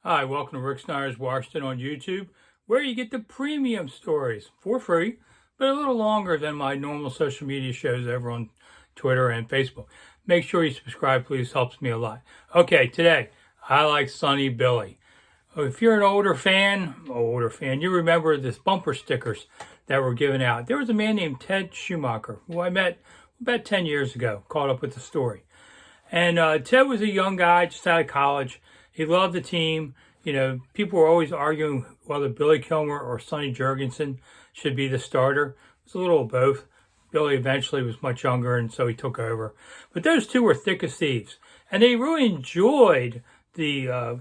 Hi, welcome to Rick Snyder's Washington on YouTube, where you get the premium stories for free, but a little longer than my normal social media shows over on Twitter and Facebook. Make sure you subscribe, please, helps me a lot. Okay, today, I like Sonny Billy. If you're an older fan, you remember this bumper stickers that were given out. There was a man named Ted Schumacher, who I met about 10 years ago, caught up with the story. And Ted was a young guy just out of college. He loved the team. You know, people were always arguing whether Billy Kilmer or Sonny Jurgensen should be the starter. It was a little of both. Billy eventually was much younger, and so he took over. But those two were thick as thieves. And they really enjoyed the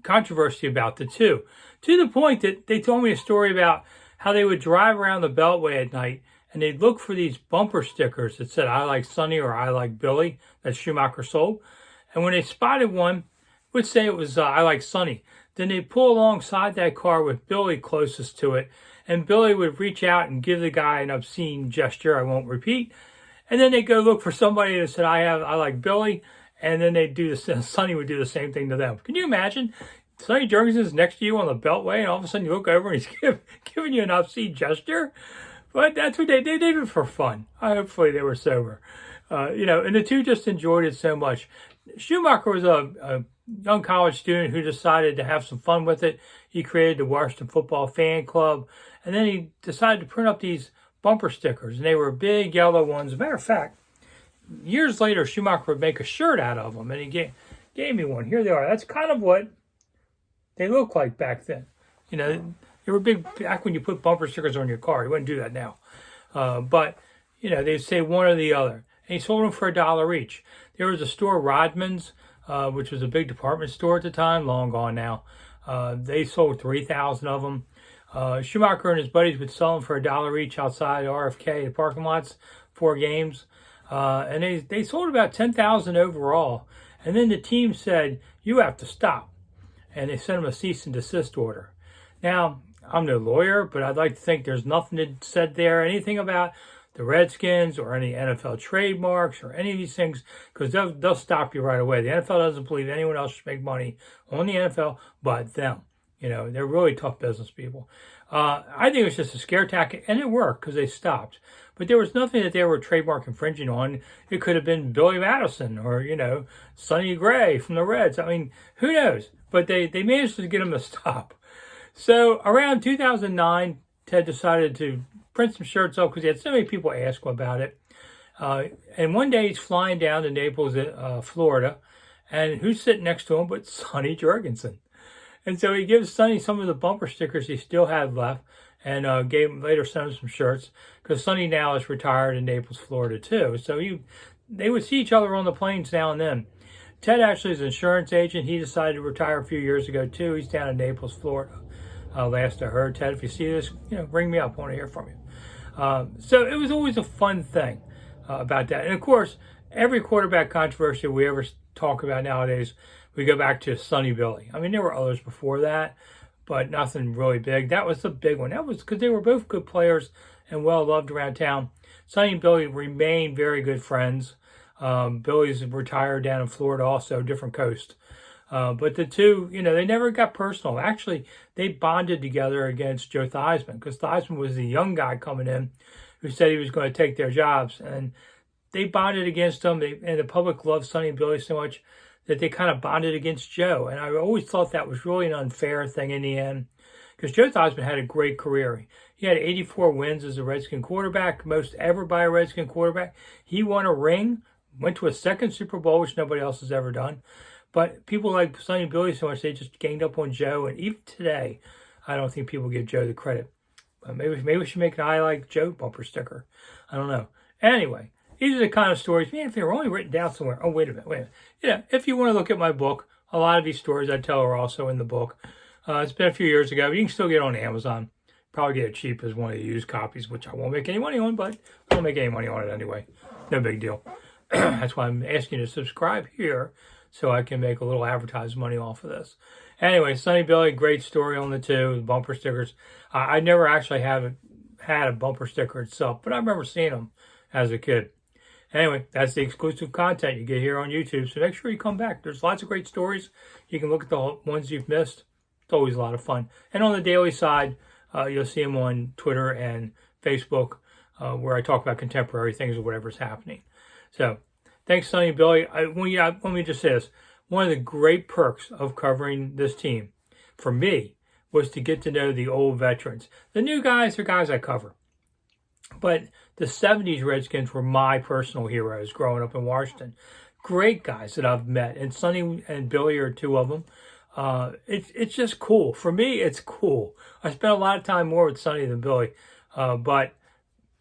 controversy about the two, to the point that they told me a story about how they would drive around the Beltway at night and they'd look for these bumper stickers that said, "I like Sonny" or "I like Billy," that Schumacher sold. And when they spotted one, it would say it was "I like Sonny." Then they'd pull alongside that car with Billy closest to it, and Billy would reach out and give the guy an obscene gesture I won't repeat. And then they'd go look for somebody that said, I like Billy," and then they'd do the Sonny would do the same thing to them. Can you imagine? Sonny Jurgensen's next to you on the Beltway, and all of a sudden you look over and he's giving you an obscene gesture. But that's what they did it for fun. Hopefully they were sober. And the two just enjoyed it so much. Schumacher was a young college student who decided to have some fun with it. He created the Washington Football Fan Club, and then he decided to print up these bumper stickers, and they were big yellow ones. As a matter of fact, years later, Schumacher would make a shirt out of them, and he gave me one. Here they are. That's kind of what they look like back then. You know, they were big back when you put bumper stickers on your car. You wouldn't do that now. But they'd say one or the other. And he sold them for $1 each. There was a store, Rodman's, which was a big department store at the time, long gone now. They sold 3,000 of them. Schumacher and his buddies would sell them for $1 each outside RFK, the parking lots, 4 games. And they sold about 10,000 overall. And then the team said, "You have to stop." And they sent him a cease and desist order. Now, I'm no lawyer, but I'd like to think there's nothing said there, anything about the Redskins or any NFL trademarks or any of these things, because they'll stop you right away. The NFL doesn't believe anyone else should make money on the NFL but them. They're really tough business people. I think it was just a scare tactic, and it worked because they stopped. But there was nothing that they were trademark infringing on. It could have been Billy Madison or, Sonny Gray from the Reds. I mean, who knows? But they managed to get them to stop. So around 2009, Ted decided to print some shirts up because he had so many people ask him about it. And one day he's flying down to Naples, Florida, and who's sitting next to him but Sonny Jurgensen? And so he gives Sonny some of the bumper stickers he still had left, and later sent him some shirts because Sonny now is retired in Naples, Florida too. So they would see each other on the planes now and then. Ted actually is an insurance agent. He decided to retire a few years ago too. He's down in Naples, Florida. Last I heard, Ted, if you see this, ring me up. I want to hear from you. So it was always a fun thing about that. And of course, every quarterback controversy we ever talk about nowadays, we go back to Sonny Billy. I mean, there were others before that, but nothing really big. That was the big one. That was because they were both good players and well loved around town. Sonny and Billy remained very good friends. Billy's retired down in Florida also, different coast. But the two, they never got personal. Actually, they bonded together against Joe Theismann because Theismann was the young guy coming in who said he was going to take their jobs. And they bonded against him. And the public loved Sonny and Billy so much that they kind of bonded against Joe. And I always thought that was really an unfair thing in the end because Joe Theismann had a great career. He had 84 wins as a Redskin quarterback, most ever by a Redskin quarterback. He won a ring, went to a second Super Bowl, which nobody else has ever done. But people like Sonny and Billy so much, they just ganged up on Joe. And even today, I don't think people give Joe the credit. Maybe we should make an "I like Joe" bumper sticker. I don't know. Anyway, these are the kind of stories. Man, if they were only written down somewhere. Oh, wait a minute. If you want to look at my book, a lot of these stories I tell are also in the book. It's been a few years ago. You can still get it on Amazon. Probably get it cheap as one of the used copies, which I won't make any money on, but I won't make any money on it anyway. No big deal. That's why I'm asking you to subscribe here so I can make a little advertising money off of this. Anyway, Sonny Billy, great story on the two, the bumper stickers. I never actually had a bumper sticker itself, but I remember seeing them as a kid. Anyway, that's the exclusive content you get here on YouTube. So make sure you come back. There's lots of great stories. You can look at the ones you've missed. It's always a lot of fun. And on the daily side, you'll see them on Twitter and Facebook, where I talk about contemporary things or whatever's happening. So thanks, Sonny and Billy. Let me just say this. One of the great perks of covering this team, for me, was to get to know the old veterans. The new guys are guys I cover. But the 70s Redskins were my personal heroes growing up in Washington. Great guys that I've met. And Sonny and Billy are two of them. It's just cool. For me, it's cool. I spent a lot of time more with Sonny than Billy. But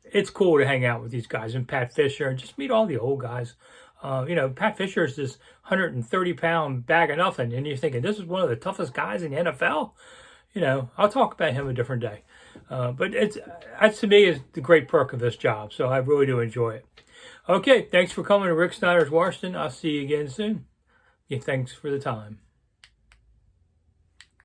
it's cool to hang out with these guys. And Pat Fisher. And just meet all the old guys. Pat Fisher is this 130-pound bag of nothing. And you're thinking, this is one of the toughest guys in the NFL? I'll talk about him a different day. But that to me is the great perk of this job. So I really do enjoy it. Okay, thanks for coming to Rick Snyder's Washington. I'll see you again soon. Yeah, thanks for the time.